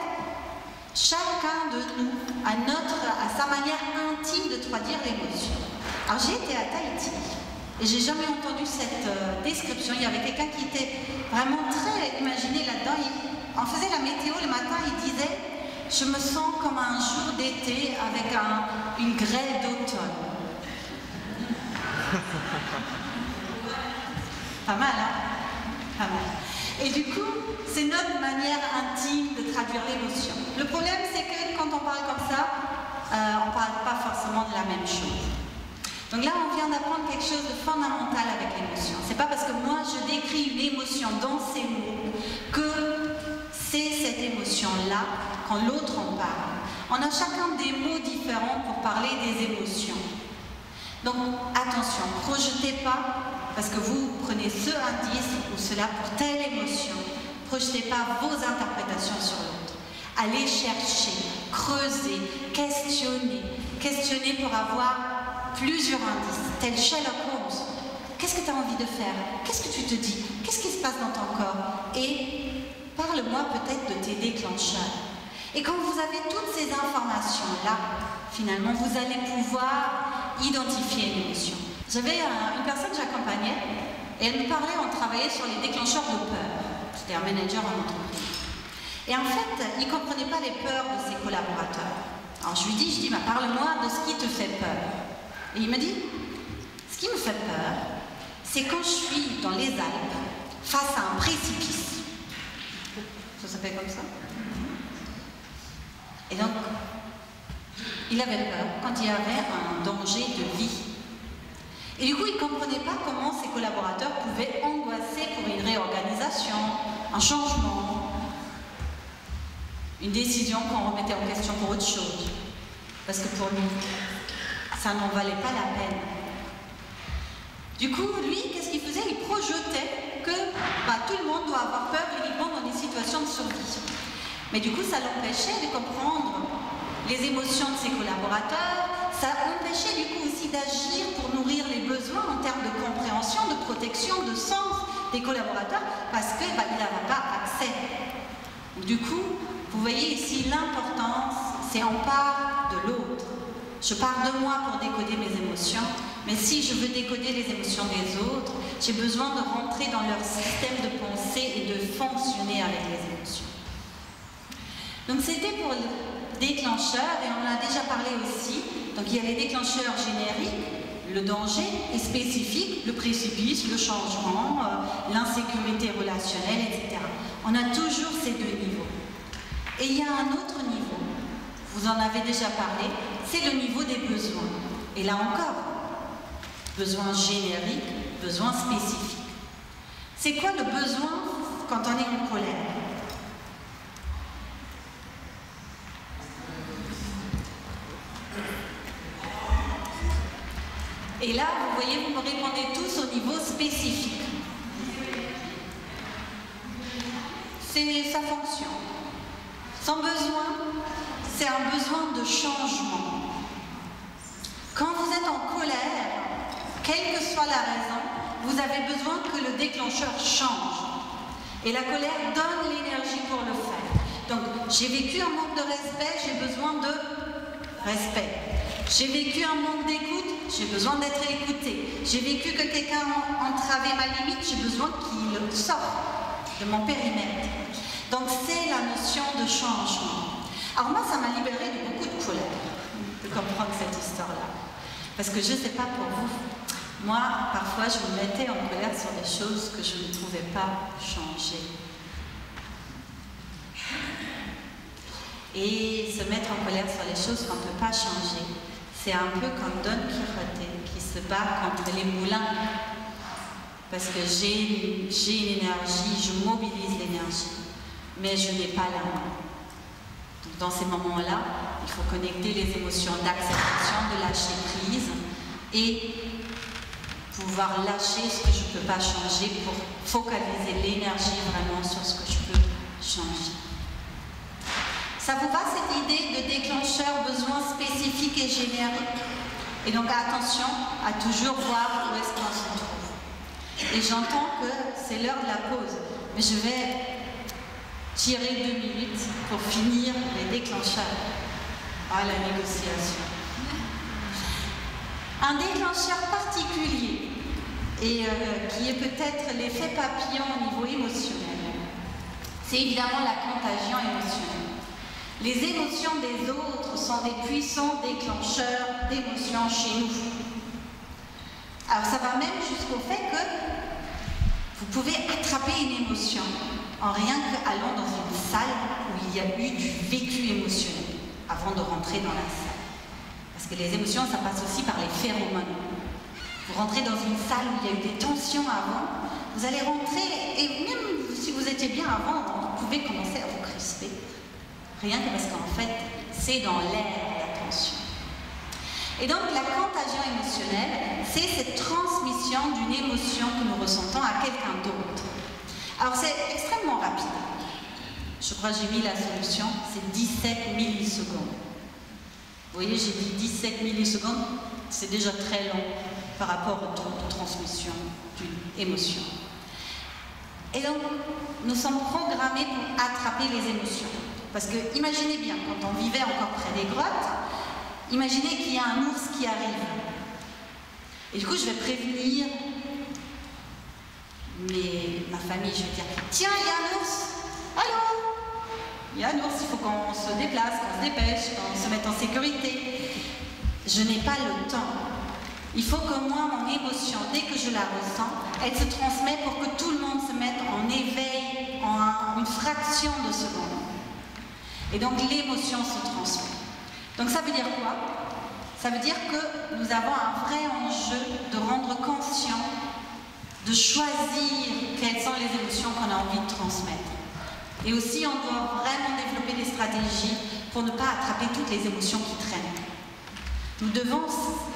chacun de nous a sa manière intime de traduire l'émotion. Alors j'ai été à Tahiti, Et j'ai jamais entendu cette description. Il y avait quelqu'un qui était vraiment très imaginé là-dedans. On faisait la météo le matin, il disait « Je me sens comme un jour d'été avec une grêle d'automne. » Pas mal, hein? Pas mal. Et du coup, c'est notre manière intime de traduire l'émotion. Le problème, c'est que quand on parle comme ça, on ne parle pas forcément de la même chose. Donc là, on vient d'apprendre quelque chose de fondamental avec l'émotion. C'est pas parce que moi, je décris une émotion dans ces mots que c'est cette émotion-là quand l'autre en parle. On a chacun des mots différents pour parler des émotions. Donc, attention, projetez pas, parce que vous prenez ce indice ou cela pour telle émotion. Projetez pas vos interprétations sur l'autre. Allez chercher, creuser, questionner pour avoir plusieurs indices, tel Sherlock Holmes. Qu'est-ce que tu as envie de faire? Qu'est-ce que tu te dis? Qu'est-ce qui se passe dans ton corps? Et parle-moi peut-être de tes déclencheurs. Et quand vous avez toutes ces informations-là, finalement, vous allez pouvoir identifier une émotion. J'avais une personne que j'accompagnais, et elle me parlait, on travaillait sur les déclencheurs de peur. C'était un manager en entreprise. Et en fait, il ne comprenait pas les peurs de ses collaborateurs. Alors je lui dis, parle-moi de ce qui te fait peur. Et il me dit, ce qui me fait peur, c'est quand je suis dans les Alpes, face à un précipice. Ça s'appelle comme ça. Et donc, il avait peur quand il y avait un danger de vie. Et du coup, il ne comprenait pas comment ses collaborateurs pouvaient angoisser pour une réorganisation, un changement, une décision qu'on remettait en question pour autre chose. Parce que pour lui, ça n'en valait pas la peine. Du coup, lui, qu'est-ce qu'il faisait? Il projetait que tout le monde doit avoir peur uniquement dans des situations de survie. Mais du coup, ça l'empêchait de comprendre les émotions de ses collaborateurs, ça empêchait du coup aussi d'agir pour nourrir les besoins en termes de compréhension, de protection, de sens des collaborateurs, parce qu'il n'avait pas accès. Du coup, vous voyez ici l'importance, c'est on part de l'autre. Je pars de moi pour décoder mes émotions, mais si je veux décoder les émotions des autres, j'ai besoin de rentrer dans leur système de pensée et de fonctionner avec les émotions. Donc c'était pour le déclencheur, et on en a déjà parlé aussi. Donc il y a les déclencheurs génériques, le danger, et spécifiques, le précipice, le changement, l'insécurité relationnelle, etc. On a toujours ces deux niveaux. Et il y a un autre niveau, vous en avez déjà parlé, c'est le niveau des besoins. Et là encore, besoin générique, besoin spécifique. C'est quoi le besoin quand on est en colère? Et là, vous voyez, vous me répondez tous au niveau spécifique. C'est sa fonction. Son besoin, c'est un besoin de changement. Quand vous êtes en colère, quelle que soit la raison, vous avez besoin que le déclencheur change. Et la colère donne l'énergie pour le faire. Donc, j'ai vécu un manque de respect, j'ai besoin de respect. J'ai vécu un manque d'écoute, j'ai besoin d'être écouté. J'ai vécu que quelqu'un entravait ma limite, j'ai besoin qu'il sorte de mon périmètre. Donc c'est la notion de changement. Alors moi, ça m'a libérée de beaucoup de colère, de comprendre cette histoire-là. Parce que je ne sais pas pour vous, moi, parfois, je me mettais en colère sur des choses que je ne pouvais pas changer. Et se mettre en colère sur les choses qu'on ne peut pas changer, c'est un peu comme Don Quichotte qui se bat contre les moulins. Parce que j'ai une énergie, je mobilise l'énergie, mais je n'ai pas la main. Donc dans ces moments-là, il faut connecter les émotions d'acceptation, de lâcher prise et pouvoir lâcher ce que je ne peux pas changer pour focaliser l'énergie vraiment sur ce que je peux changer. Ça vous va cette idée de déclencheur, besoin spécifique et générique? Et donc attention à toujours voir où est-ce qu'on se trouve. Et j'entends que c'est l'heure de la pause, mais je vais tirer 2 minutes pour finir les déclencheurs. Ah, la négociation. Un déclencheur particulier et qui est peut-être l'effet papillon au niveau émotionnel, c'est évidemment la contagion émotionnelle. Les émotions des autres sont des puissants déclencheurs d'émotions chez nous. Alors ça va même jusqu'au fait que vous pouvez attraper une émotion en rien qu'allant dans une salle où il y a eu du vécu émotionnel avant de rentrer dans la salle. Parce que les émotions, ça passe aussi par les phéromones. Vous rentrez dans une salle où il y a eu des tensions avant, vous allez rentrer, et même si vous étiez bien avant, vous pouvez commencer à vous crisper. Rien que parce qu'en fait, c'est dans l'air la tension. Et donc la contagion émotionnelle, c'est cette transmission d'une émotion que nous ressentons à quelqu'un d'autre. Alors c'est extrêmement rapide. Je crois que j'ai mis la solution, c'est 17 millisecondes. Vous voyez, j'ai dit 17 millisecondes, c'est déjà très long par rapport au temps de transmission d'une émotion. Et donc, nous sommes programmés pour attraper les émotions. Parce que, imaginez bien, quand on vivait encore près des grottes, imaginez qu'il y a un ours qui arrive. Et du coup, je vais prévenir ma famille, je vais dire, tiens, il y a un ours. Allô? Il y a un ours, il faut qu'on se déplace, qu'on se dépêche, qu'on se mette en sécurité. Je n'ai pas le temps. Il faut que moi, mon émotion, dès que je la ressens, elle se transmet pour que tout le monde se mette en éveil en une fraction de seconde. Et donc l'émotion se transmet. Donc ça veut dire quoi? Ça veut dire que nous avons un vrai enjeu de rendre conscient, de choisir quelles sont les émotions qu'on a envie de transmettre. Et aussi, on doit vraiment développer des stratégies pour ne pas attraper toutes les émotions qui traînent. Nous devons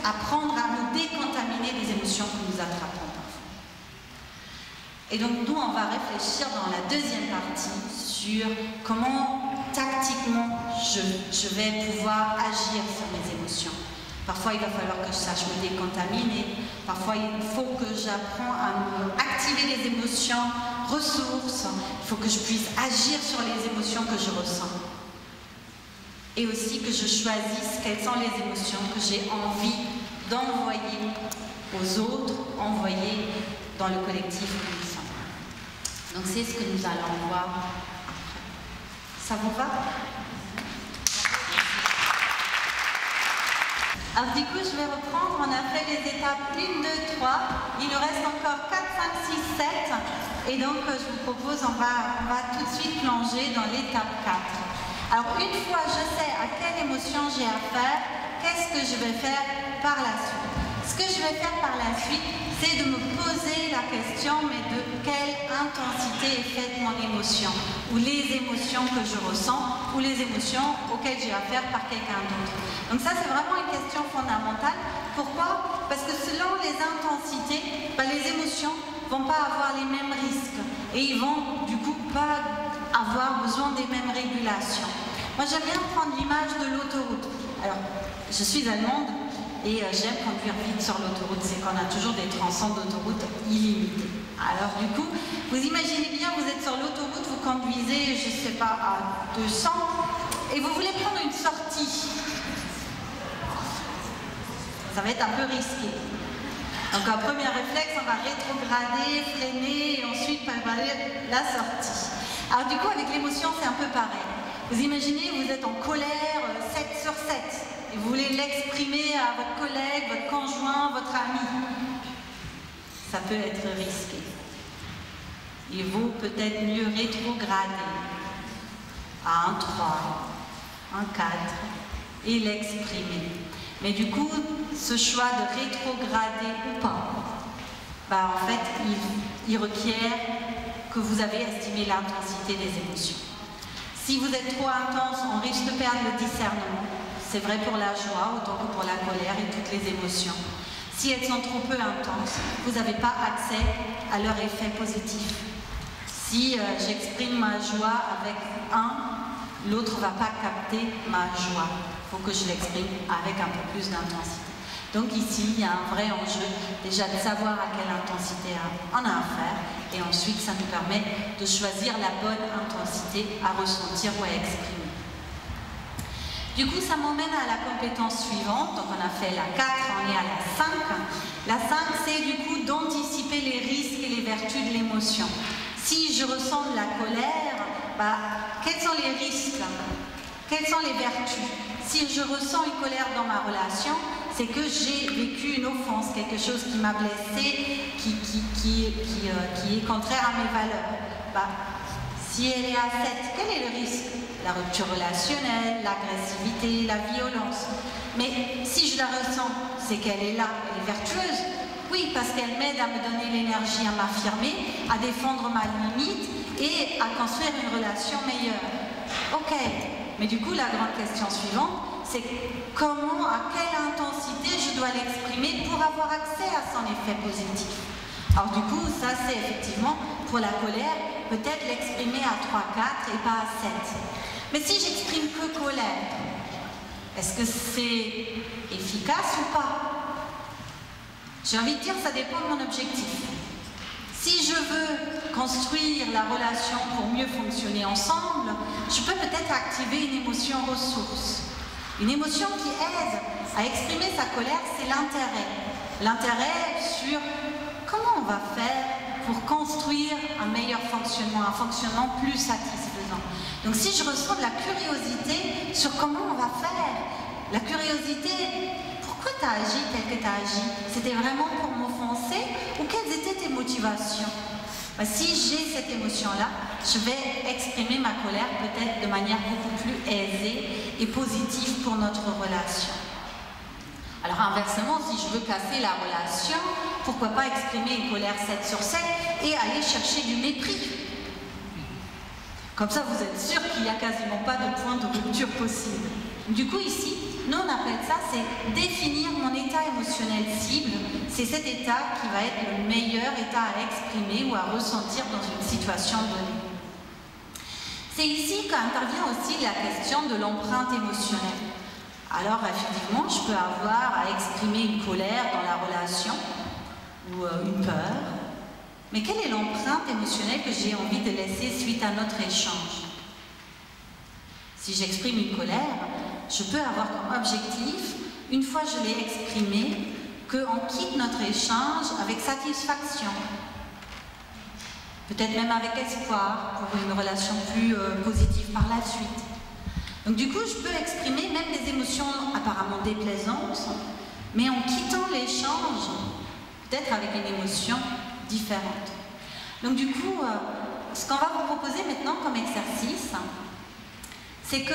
apprendre à nous décontaminer des émotions que nous attrapons parfois. Et donc, nous, on va réfléchir dans la deuxième partie sur comment, tactiquement, je vais pouvoir agir sur mes émotions. Parfois, il va falloir que je sache me décontaminer. Parfois, il faut que j'apprenne à me activer les émotions, ressources. Il faut que je puisse agir sur les émotions que je ressens. Et aussi que je choisisse quelles sont les émotions que j'ai envie d'envoyer aux autres, envoyer dans le collectif que nous sommes. Donc, c'est ce que nous allons voir après. Ça vous va? Alors du coup, je vais reprendre, on a fait les étapes 1, 2, 3, il nous reste encore 4, 5, 6, 7, et donc je vous propose, on va tout de suite plonger dans l'étape 4. Alors une fois je sais à quelle émotion j'ai à faire, qu'est-ce que je vais faire par la suite? Ce que je vais faire par la suite, c'est de me poser la question, mais de quelle intensité est faite mon émotion, ou les émotions que je ressens, ou les émotions auxquelles j'ai affaire par quelqu'un d'autre. Donc ça, c'est vraiment une question fondamentale. Pourquoi? Parce que selon les intensités, les émotions ne vont pas avoir les mêmes risques, et ils vont du coup pas avoir besoin des mêmes régulations. Moi, j'aime bien prendre l'image de l'autoroute. Alors, je suis allemande, et j'aime conduire vite sur l'autoroute, c'est qu'on a toujours des tronçons d'autoroute illimités. Alors du coup, vous imaginez bien, vous êtes sur l'autoroute, vous conduisez, je ne sais pas, à 200, et vous voulez prendre une sortie. Ça va être un peu risqué. Donc un premier réflexe, on va rétrograder, freiner, et ensuite préparer la sortie. Alors du coup, avec l'émotion, c'est un peu pareil. Vous imaginez, vous êtes en colère 7 sur 7. Et vous voulez l'exprimer à votre collègue, votre conjoint, votre ami. Ça peut être risqué. Il vaut peut-être mieux rétrograder à un 3, un 4 et l'exprimer. Mais du coup, ce choix de rétrograder ou pas, en fait, il requiert que vous avez estimé l'intensité des émotions. Si vous êtes trop intense, on risque de perdre le discernement. C'est vrai pour la joie, autant que pour la colère et toutes les émotions. Si elles sont trop peu intenses, vous n'avez pas accès à leur effet positif. Si j'exprime ma joie avec un, l'autre ne va pas capter ma joie. Il faut que je l'exprime avec un peu plus d'intensité. Donc ici, il y a un vrai enjeu, déjà de savoir à quelle intensité on a affaire, et ensuite ça nous permet de choisir la bonne intensité à ressentir ou à exprimer. Du coup, ça m'emmène à la compétence suivante. Donc, on a fait la 4, on est à la 5. La 5, c'est du coup d'anticiper les risques et les vertus de l'émotion. Si je ressens de la colère, quels sont les risques? Quelles sont les vertus? Si je ressens une colère dans ma relation, c'est que j'ai vécu une offense, quelque chose qui m'a blessée, qui est contraire à mes valeurs. Si elle est à 7, quel est le risque? La rupture relationnelle, l'agressivité, la violence. Mais si je la ressens, c'est qu'elle est là, elle est vertueuse. Oui, parce qu'elle m'aide à me donner l'énergie à m'affirmer, à défendre ma limite et à construire une relation meilleure. Ok, mais du coup, la grande question suivante, c'est comment, à quelle intensité je dois l'exprimer pour avoir accès à son effet positif. Alors du coup, ça c'est effectivement, pour la colère, peut-être l'exprimer à 3, 4 et pas à 7. Mais si j'exprime que colère, est-ce que c'est efficace ou pas? J'ai envie de dire, ça dépend de mon objectif. Si je veux construire la relation pour mieux fonctionner ensemble, je peux peut-être activer une émotion ressource. Une émotion qui aide à exprimer sa colère, c'est l'intérêt. L'intérêt sur comment on va faire pour construire un meilleur fonctionnement, un fonctionnement plus satisfaisant. Donc si je ressens de la curiosité sur comment on va faire, la curiosité, pourquoi tu as agi tel que tu as agi? C'était vraiment pour m'offenser ou quelles étaient tes motivations? Si j'ai cette émotion-là, je vais exprimer ma colère peut-être de manière beaucoup plus aisée et positive pour notre relation. Alors inversement, si je veux casser la relation, pourquoi pas exprimer une colère 7 sur 7 et aller chercher du mépris? Comme ça, vous êtes sûr qu'il n'y a quasiment pas de point de rupture possible. Du coup, ici, nous on appelle ça, c'est définir mon état émotionnel cible. C'est cet état qui va être le meilleur état à exprimer ou à ressentir dans une situation donnée. C'est ici qu'intervient aussi la question de l'empreinte émotionnelle. Alors, effectivement, je peux avoir à exprimer une colère dans la relation ou une peur. Mais quelle est l'empreinte émotionnelle que j'ai envie de laisser suite à notre échange? Si j'exprime une colère, je peux avoir comme objectif, une fois je l'ai exprimé, qu'on quitte notre échange avec satisfaction. Peut-être même avec espoir pour une relation plus positive par la suite. Donc du coup, je peux exprimer même des émotions apparemment déplaisantes, mais en quittant l'échange, peut-être avec une émotion différente. Donc du coup, ce qu'on va vous proposer maintenant comme exercice, c'est que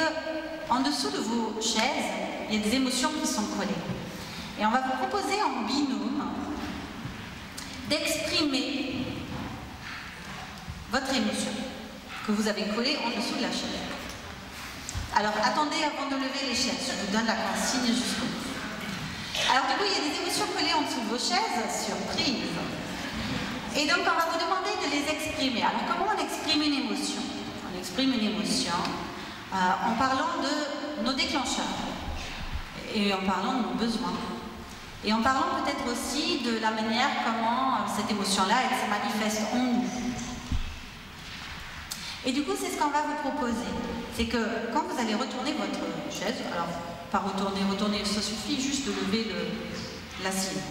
en dessous de vos chaises, il y a des émotions qui sont collées. Et on va vous proposer en binôme d'exprimer votre émotion que vous avez collée en dessous de la chaise. Alors attendez avant de lever les chaises, je vous donne la consigne jusqu'au bout. Alors du coup, il y a des émotions collées en dessous de vos chaises, surprise. Et donc on va vous demander de les exprimer. Alors comment on exprime une émotion? On exprime une émotion en parlant de nos déclencheurs et en parlant de nos besoins. Et en parlant peut-être aussi de la manière comment cette émotion-là, elle se manifeste en nous. Et du coup, c'est ce qu'on va vous proposer. C'est que quand vous allez retourner votre chaise, alors pas retourner, ça suffit juste de lever l'assiette.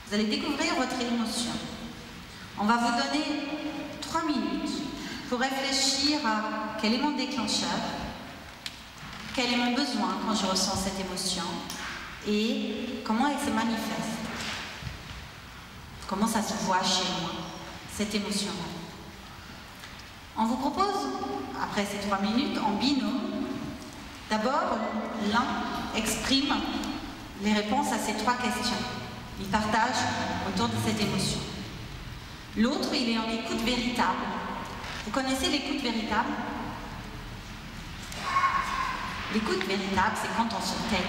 Vous allez découvrir votre émotion. On va vous donner 3 minutes pour réfléchir à quel est mon déclencheur, quel est mon besoin quand je ressens cette émotion et comment elle se manifeste. Comment ça se voit chez moi, cette émotion-là. On vous propose, après ces 3 minutes, en binôme, d'abord, l'un exprime les réponses à ces 3 questions. Il partage autour de cette émotion. L'autre, il est en écoute véritable. Vous connaissez l'écoute véritable? L'écoute véritable, c'est quand on se tait.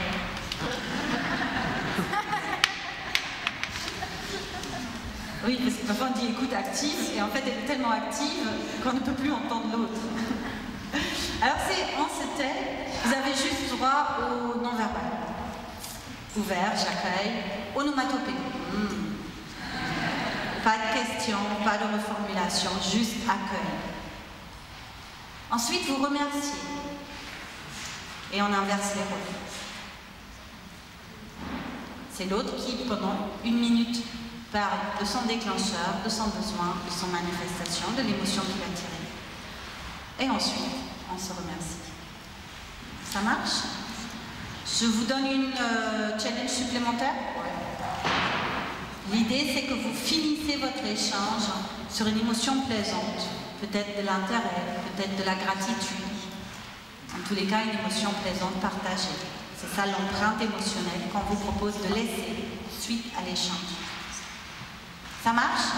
Oui, parce que parfois on dit écoute active, et en fait elle est tellement active qu'on ne peut plus entendre l'autre. Alors c'est on se tait, vous avez juste droit au non-verbal. Ouvert, j'accueille, onomatopée. Pas de questions, pas de reformulation, juste accueil. Ensuite, vous remerciez. et on inverse les rôles. C'est l'autre qui, pendant 1 minute, parle de son déclencheur, de son besoin, de son manifestation, de l'émotion qu'il a tirée. Et ensuite, on se remercie. Ça marche? Je vous donne une challenge supplémentaire. L'idée, c'est que vous finissez votre échange sur une émotion plaisante, peut-être de l'intérêt, peut-être de la gratitude. En tous les cas, une émotion plaisante partagée. C'est ça l'empreinte émotionnelle qu'on vous propose de laisser suite à l'échange. Ça marche?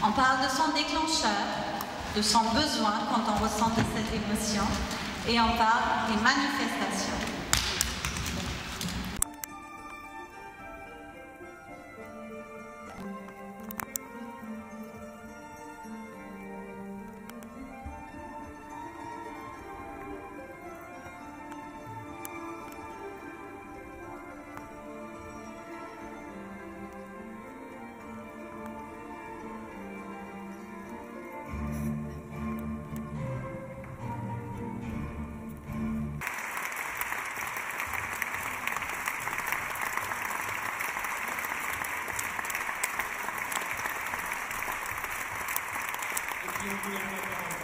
On parle de son déclencheur, de son besoin quand on ressent de cette émotion, et on parle des manifestations. Thank you.